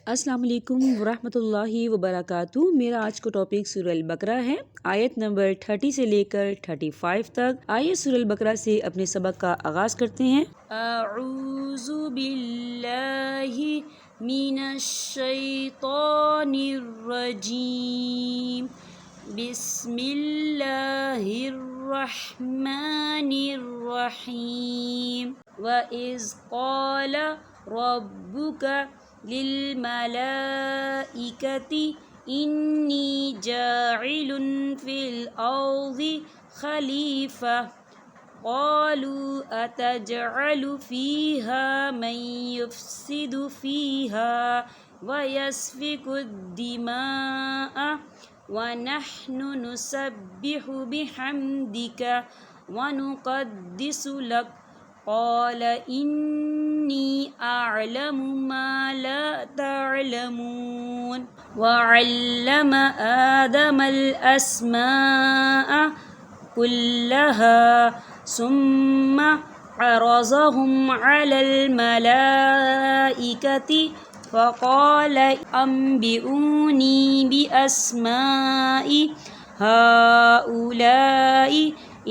السلام علیکم ورحمۃ اللہ وبرکاتہ۔ میرا آج کا ٹاپک سورہ البقرہ ہے، آیت نمبر 30 سے لے کر 35 تک۔ آئیے سورہ البقرہ سے اپنے سبق کا آغاز کرتے ہیں۔ اعوذ باللہ من الشیطان الرجیم، بسم اللہ الرحمن الرحیم۔ وَإِذْ قَالَ رَبُّكَ لِلْمَلَائِكَةِ إِنِّي جَاعِلٌ فِي الْأَرْضِ خَلِيفَةً قَالُوا أَتَجْعَلُ فِيهَا مَن يُفْسِدُ فِيهَا وَيَسْفِكُ الدِّمَاءَ وَنَحْنُ نُسَبِّحُ بِحَمْدِكَ وَنُقَدِّسُ لَكَ قَالَ إِنِّي أَعْلَمُ مَا لَا تَعْلَمُونَ۔ وَعَلَّمَ آدَمَ الْأَسْمَاءَ كُلَّهَا ثُمَّ عَرَضَهُمْ عَلَى الْمَلَائِكَةِ فَقَالَ أَنبِئُونِي بِأَسْمَاءِ هَؤُلَاءِ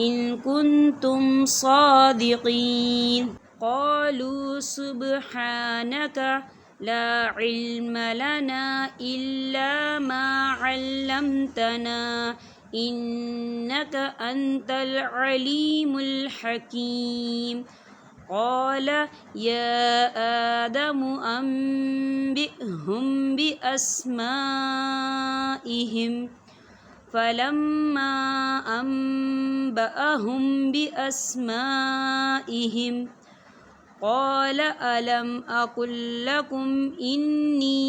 إِن كُنتُمْ صَادِقِينَ۔ قَالُوا سُبْحَانَكَ لَا عِلْمَ لَنَا إِلَّا مَا عَلَّمْتَنَا إِنَّكَ أَنْتَ الْعَلِيمُ الْحَكِيمُ۔ قَالَ يَا آدَمُ أَنبِئْهُم بِأَسْمَائِهِمْ فَلَمَّا أَنبَأَهُم بِأَسْمَائِهِمْ قَالَ أَلَمْ أَقُل لَّكُمْ إِنِّي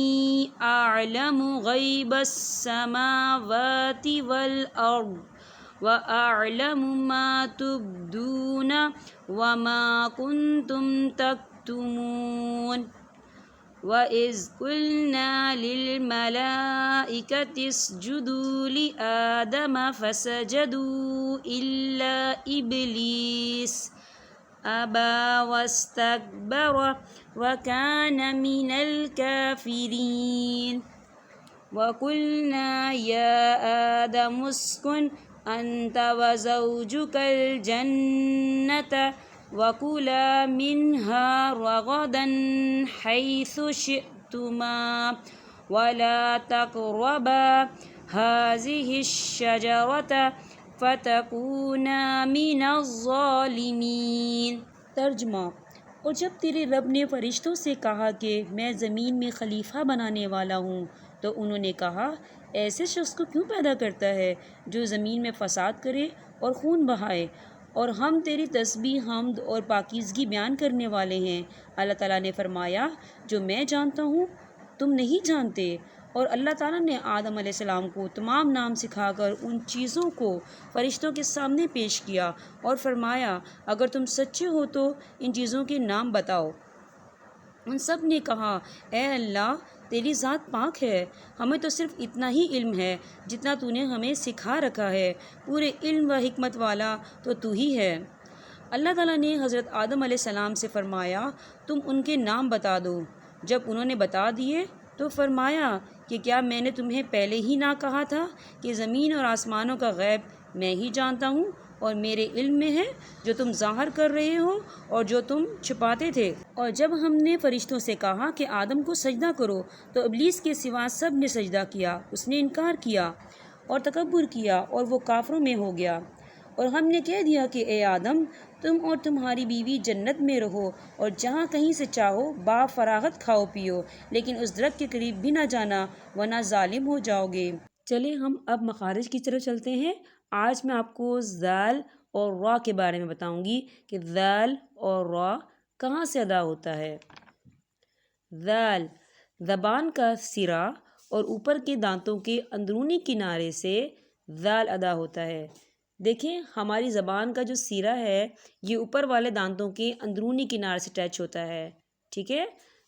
أَعْلَمُ غَيْبَ السَّمَاوَاتِ وَالْأَرْضِ وَأَعْلَمُ مَا تُبْدُونَ وَمَا كُنتُمْ تَكْتُمُونَ۔ وَإِذْ قُلْنَا لِلْمَلَائِكَةِ اسْجُدُوا لِآدَمَ فَسَجَدُوا إِلَّا إِبْلِيسَ أَبَى وَاسْتَكْبَرَ وَكَانَ مِنَ الْكَافِرِينَ۔ وَقُلْنَا يَا آدَمُ اسْكُنْ أَنْتَ وَزَوْجُكَ الْجَنَّةَ وَكُلَا مِنْهَا رَغَدًا حَيْثُ شِئْتُمَا وَلَا تَقْرَبَا هَٰذِهِ الشَّجَرَةَ فَتَكُونَا مِنَ الظَّالِمِينَ۔ ترجمہ: اور جب تیرے رب نے فرشتوں سے کہا کہ میں زمین میں خلیفہ بنانے والا ہوں، تو انہوں نے کہا ایسے شخص کو کیوں پیدا کرتا ہے جو زمین میں فساد کرے اور خون بہائے، اور ہم تیری تسبیح، حمد اور پاکیزگی بیان کرنے والے ہیں۔ اللہ تعالیٰ نے فرمایا جو میں جانتا ہوں تم نہیں جانتے، اور اللہ تعالیٰ نے آدم علیہ السلام کو تمام نام سکھا کر ان چیزوں کو فرشتوں کے سامنے پیش کیا اور فرمایا اگر تم سچے ہو تو ان چیزوں کے نام بتاؤ۔ ان سب نے کہا اے اللہ تیری ذات پاک ہے، ہمیں تو صرف اتنا ہی علم ہے جتنا تو نے ہمیں سکھا رکھا ہے، پورے علم و حکمت والا تو ہی ہے۔ اللہ تعالیٰ نے حضرت آدم علیہ السلام سے فرمایا تم ان کے نام بتا دو۔ جب انہوں نے بتا دیے تو فرمایا کہ کیا میں نے تمہیں پہلے ہی نہ کہا تھا کہ زمین اور آسمانوں کا غیب میں ہی جانتا ہوں اور میرے علم میں ہے جو تم ظاہر کر رہے ہو اور جو تم چھپاتے تھے۔ اور جب ہم نے فرشتوں سے کہا کہ آدم کو سجدہ کرو تو ابلیس کے سوا سب نے سجدہ کیا، اس نے انکار کیا اور تکبر کیا اور وہ کافروں میں ہو گیا۔ اور ہم نے کہہ دیا کہ اے آدم تم اور تمہاری بیوی جنت میں رہو اور جہاں کہیں سے چاہو با فراغت کھاؤ پیو، لیکن اس درخت کے قریب بھی نہ جانا ورنہ ظالم ہو جاؤ گے۔ چلیں ہم اب مخارج کی طرف چلتے ہیں۔ آج میں آپ کو ذال اور را کے بارے میں بتاؤں گی کہ ذال اور را کہاں سے ادا ہوتا ہے۔ ذال زبان کا سرا اور اوپر کے دانتوں کے اندرونی کنارے سے ذال ادا ہوتا ہے۔ دیکھیں ہماری زبان کا جو سیرا ہے یہ اوپر والے دانتوں کے اندرونی کنارے سے ٹچ ہوتا ہے، ٹھیک ہے؟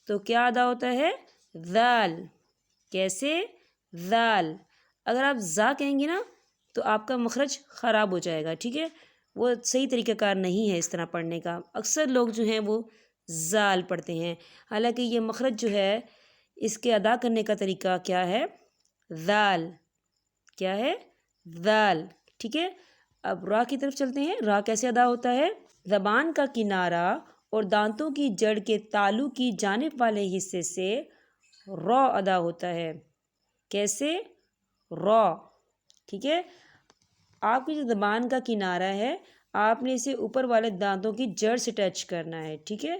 تو کیا ادا ہوتا ہے؟ ذال۔ کیسے؟ ذال۔ اگر آپ زا کہیں گے نا تو آپ کا مخرج خراب ہو جائے گا، ٹھیک ہے؟ وہ صحیح طریقہ کار نہیں ہے اس طرح پڑھنے کا۔ اکثر لوگ جو ہیں وہ زال پڑھتے ہیں، حالانکہ یہ مخرج جو ہے اس کے ادا کرنے کا طریقہ کیا ہے؟ ذال. کیا ہے؟ ذال. ٹھیک ہے. اب را کی طرف چلتے ہیں. را کیسے ادا ہوتا ہے؟ زبان کا کنارہ اور دانتوں کی جڑ کے تالو کی جانب والے حصے سے را ادا ہوتا ہے. کیسے؟ را. ٹھیک ہے. آپ کی جو زبان کا کنارہ ہے آپ نے اسے اوپر والے دانتوں کی جڑ سے ٹچ کرنا ہے. ٹھیک ہے.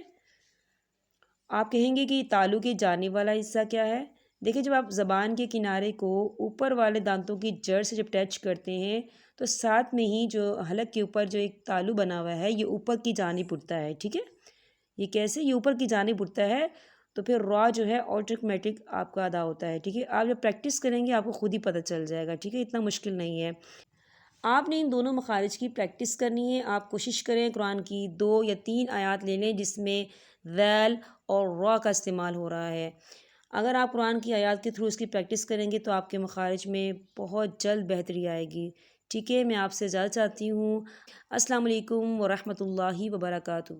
آپ کہیں گے کہ تالو کی جانب والا حصہ کیا ہے؟ دیکھیں جب آپ زبان کے کنارے کو اوپر والے دانتوں کی جڑ سے جب ٹچ کرتے ہیں تو ساتھ میں ہی جو حلق کے اوپر جو ایک تالو بنا ہوا ہے یہ اوپر کی جانب اٹھتا ہے. ٹھیک ہے. یہ کیسے؟ یہ اوپر کی جانب اٹھتا ہے تو پھر را جو ہے آٹومیٹک آپ کا ادا ہوتا ہے. ٹھیک ہے. آپ جب پریکٹس کریں گے آپ کو خود ہی پتہ چل جائے گا. ٹھیک ہے. اتنا مشکل نہیں ہے. آپ نے ان دونوں مخارج کی پریکٹس کرنی ہے. آپ کوشش کریں قرآن کی 2 یا 3 آیات لے لیں جس میں ذیل اور را کا استعمال ہو رہا ہے. اگر آپ قرآن کی آیات کے تھرو اس کی پریکٹس کریں گے تو آپ کے مخارج میں بہت جلد بہتری آئے گی. ٹھیک ہے. میں آپ سے اجازت چاہتی ہوں. السلام علیکم ورحمۃ اللہ وبرکاتہ.